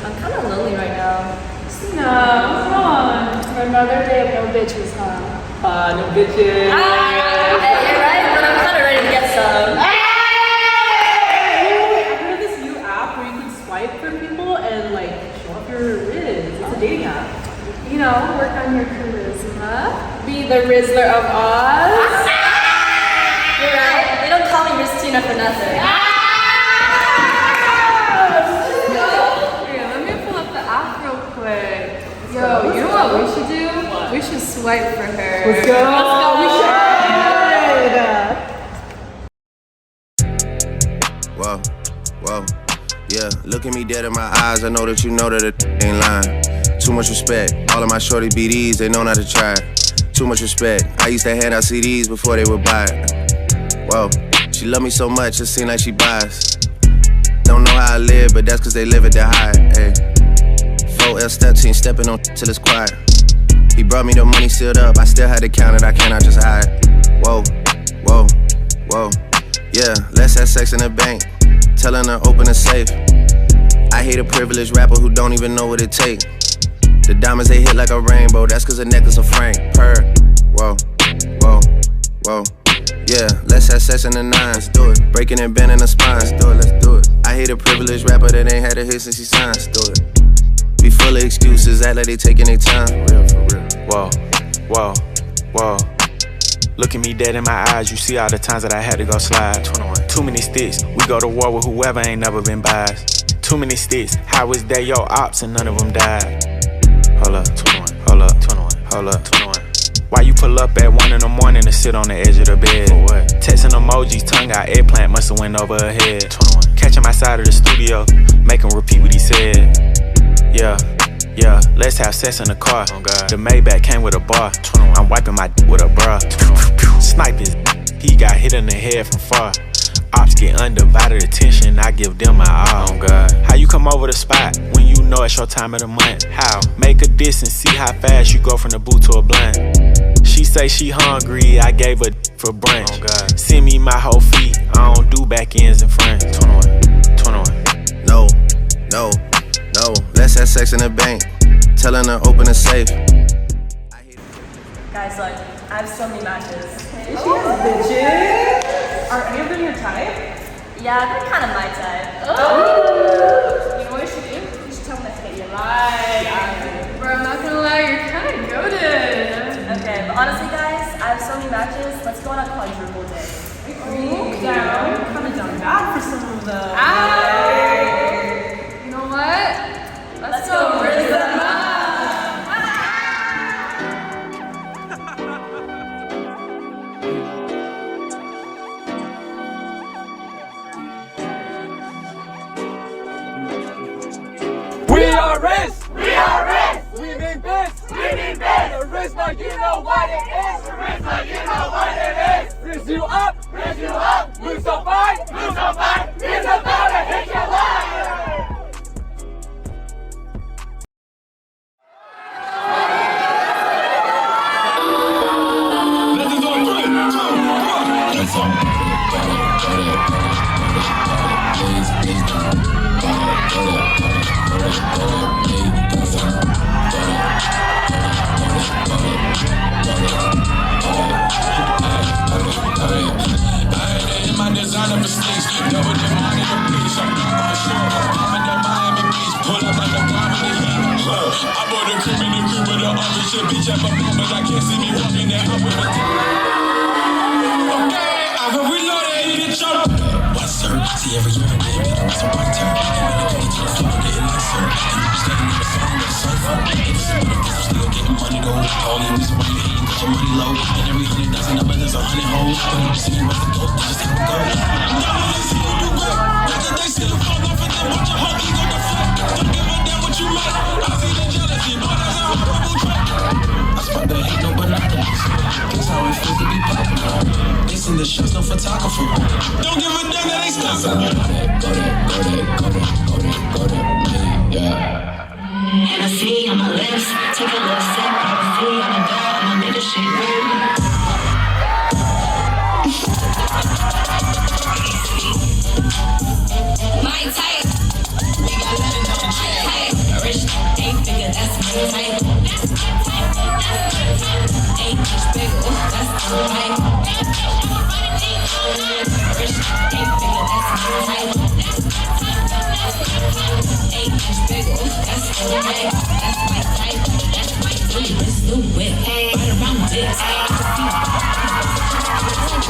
I'm kind of lonely right now. Christina, what's wrong? Another day of no bitches, huh? No bitches. Hey, you're right, but I'm kind of ready to get some. I heard of this new app where you can swipe for people and like show off your RIZZ. It's a dating app. You know, work on your charisma. Be the Rizzler of Oz. You're right. They don't call me Christina for nothing. Let me pull up the app real quick. Yo, you know what we should do? What? We should swipe for her. Let's go. We should. Whoa, whoa, yeah. Look at me dead in my eyes. I know that you know that it ain't lying. Too much respect. All of my shorty BDs, they know not to try. Too much respect. I used to hand out CDs before they would buy it. Whoa, she love me so much, it seem like she buys. Don't know how I live, but that's cause they live it to hide. Ay. 4L step team stepping on till it's quiet. He brought me the money sealed up, I still had to count it, I cannot just hide. Whoa, whoa, whoa. Yeah, let's have sex in the bank. Telling her open a safe. I hate a privileged rapper who don't even know what it takes. The diamonds they hit like a rainbow, that's cause a necklace of Frank. Purr. Whoa, whoa, whoa. Yeah, let's have sex in the nines. Do it. Breaking and bending the spines. Do it, let's do it. I hate a privileged rapper that ain't had a hit since he signed. Do it. Be full of excuses, act like they taking their time. Real for real. Whoa, whoa, whoa. Look at me dead in my eyes, you see all the times that I had to go slide. 21. Too many sticks, we go to war with whoever ain't never been biased. Too many sticks, how is that your ops and none of them died? Hold up, 21, hold up, 21, hold up, 21. Why you pull up at 1 in the morning to sit on the edge of the bed? For what? Texting emojis, tongue out, eggplant musta went over her head. 21. Catch him outside of the studio, make him repeat what he said. Yeah, yeah, let's have sex in the car. Oh God. The Maybach came with a bar. 21. I'm wiping my with a bra. Snipers, he got hit in the head from far. Ops get undivided attention, I give them my all. Oh God. How you come over the spot when you know it's your time of the month? How? Make a diss and see how fast you go from the boot to a blunt. She say she hungry, I gave her for brunch. Oh God. Send me my whole feet, I don't do back ends and fronts. 21, 21. No, no, no. Let's have sex in the bank. Telling her open a safe. Guys, look, I have so many matches. She has bitches. Are any of them your type? Yeah, they're kind of my type. You know what you should do? You should tell them to hit your life. Bro, I'm not gonna lie, you're kind of goated. Okay, but honestly, guys, I have so many matches. Let's go on a quadruple date. Down. Kind of done bad for some of them. You know what? Let's go RIZZ them up. We are RIZZ! We are RIZZ! We mean biz! We mean biz! The RIZZ, now you know what it is! The RIZZ, now you know what it is! RIZZ you up! RIZZ you up! Lose so fine! Lose so fine! RIZZ about to hit your line! Bitch, I'm a mom, but I can't see me walking there. I'm with a okay, I will reload it, bitch, up. What's sir? See every year I get better as a writer. And when I get into the flow, I'm getting nicer. And you just getting in the song, the cipher. And this is what I'm still getting money go. All the reason why you hating, cause your money low. And every 100,000 number, there's 100 hoes. When you see me with the dope, that's just how it goes. I see you do well. Whether they see you fall off and then watch your whole ego deflect. Don't give a damn what you like. I see the jealousy, but that's a horrible track. But they ain't no binoculars. Guess how it feels to be popular. They send the shots, no photographer. Don't give a damn that they still go that, yeah. Hennessy on my lips, take a little sip, prophecy on the door, I'ma make this shit real. My type, we got nothing on the trail. Hey, that's my type, that's my freak. Let's do it. Hey, right around this.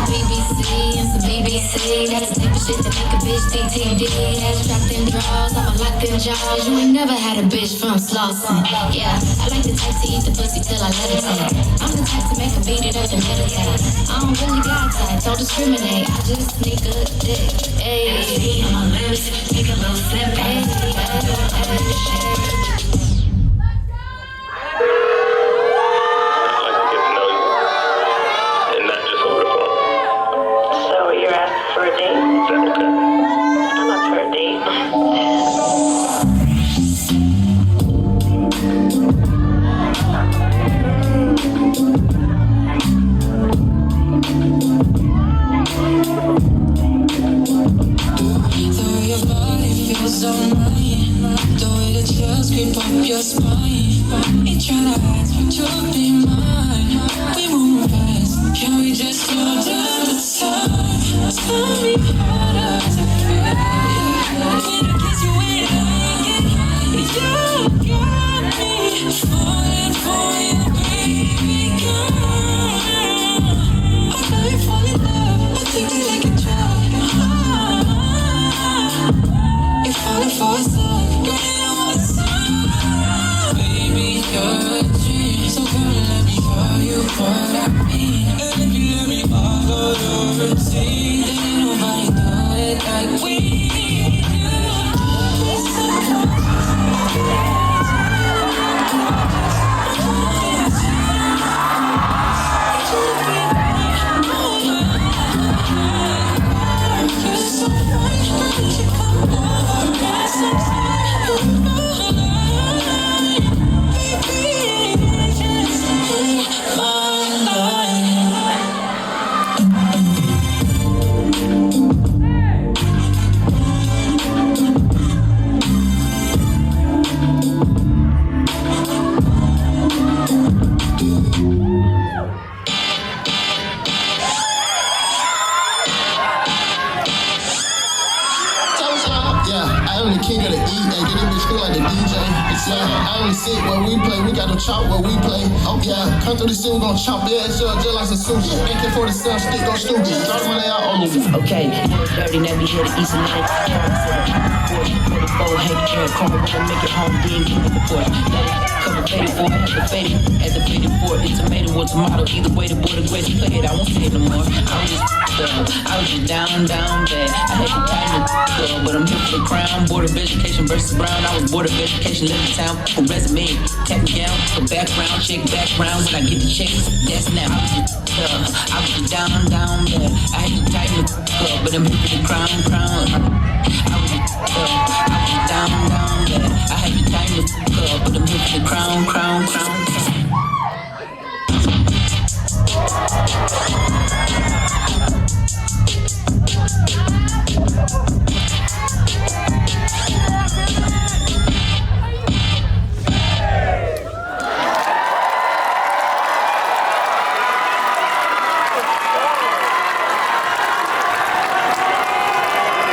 BBC and some BBC. That's the type of shit that make a bitch DTD. Ass trapped in drawers, I'm locked in jaws. You ain't never had a bitch from Slauson. Yeah, I like the type to eat the pussy till I let it take. I'm the type to make a beat it up and meditate. I don't really got types, don't discriminate. I just sneak a dick. Ayy, on my lips, take a little sip. Ayy, your spine. Ain't tryna ask, but you'll be mine. We move fast, can we just slow down the time? Tell me how does it feel? When I kiss you and I get high, you got me falling for you, baby girl. I know you fall in love, I think you like it drug. You're falling for a song, girl, you know what's up. Baby, you're a dream, so come let me tell you what I mean. And if you let me follow your routine, then ain't nobody do it like we do. You're so fine, why don't you come over? Got some time. I only sit where we play, we got no chop where we play. Oh yeah, come through the scene, we gon' chop your ass up just like some sushi. AK-47 stick go stupid, start when they out on the okay, dirty, let me hit it, easy, let it pour the bowl, hang the air, corner, wanna make it home, then keep it the porch. Cover faded for it, had the faded for it, it's tomato or tomato, either way the boy the greatest play it, I won't say it no more. I was just down bad. I had the time to but I'm here for the crown. Board of Education versus Brown. I was Board of Education, living town for resume. Tap me down for background, check background. When I get the checks, that's now. I was just down bad. I had the time to but I'm here for the crown. I was just down bad. I had the time to but I'm here for the crown.